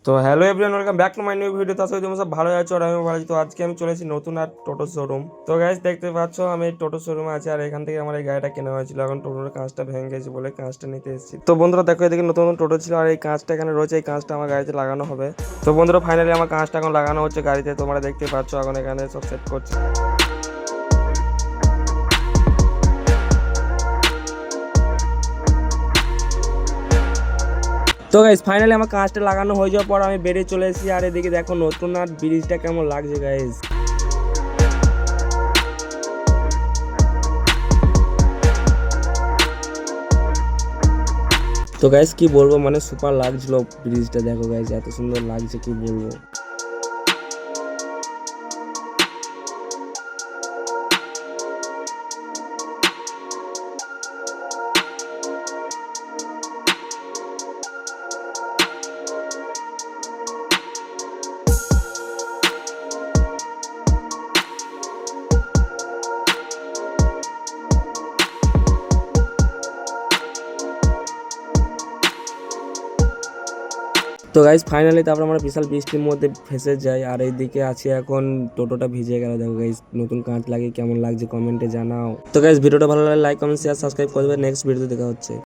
তো hello everyone, welcome back to my new video. তার সাথে তোমরা সব ভালো আছো আর আমি ভালো আছি। তো আজকে আমি চলে এসেছি নতুন আর টোটো শোরুম। তো গাইস দেখতে পাচ্ছ আমি এই টোটো শোরুমে আছি আর এখান থেকে আমার এই গাড়িটা কেনা হয়েছিল। এখন টোটোর কাঁচটা ভেঙে গেছে বলে কাঁচটা নিতে এসেছি। তো বন্ধুরা দেখো, এদিকে নতুন নতুন টোটো ছিল আর এই কাঁচটা এখানে রয়েছে। এই কাঁচটা আমার গাড়িতে লাগানো হবে। তো বন্ধুরা ফাইনালি আমার কাঁচটা এখন লাগানো হচ্ছে গাড়িতে। তোমরা দেখতে পাচ্ছ এখন এখানে সব সেট করছে। তো গাইস ফাইনালি আমার কাঁচটা লাগানো হয়ে যাওয়ার পর আমি বেরিয়ে চলে এসেছি। আর এদিকে দেখো নতুন আর ব্রিজটা কেমন লাগছে গাইস। তো গাইস কি বলবো, মানে সুপার লাগছিল ব্রিজটা। দেখো গাইস এত সুন্দর লাগছে, কি বলবো। তো গাইস ফাইনালি তারপর আমরা বিশাল বৃষ্টির মধ্যে ফেসে যাই আর এইদিকে আছে এখন টোটোটা ভিজে গেল। দেখো গাইস নতুন কাঁচ লাগিয়ে কেমন লাগছে কমেন্টে জানাও। তো গাইস ভিডিওটা ভালো লাগলে লাইক কমেন্ট শেয়ার সাবস্ক্রাইব করবে। নেক্সট ভিডিওতে দেখা হচ্ছে।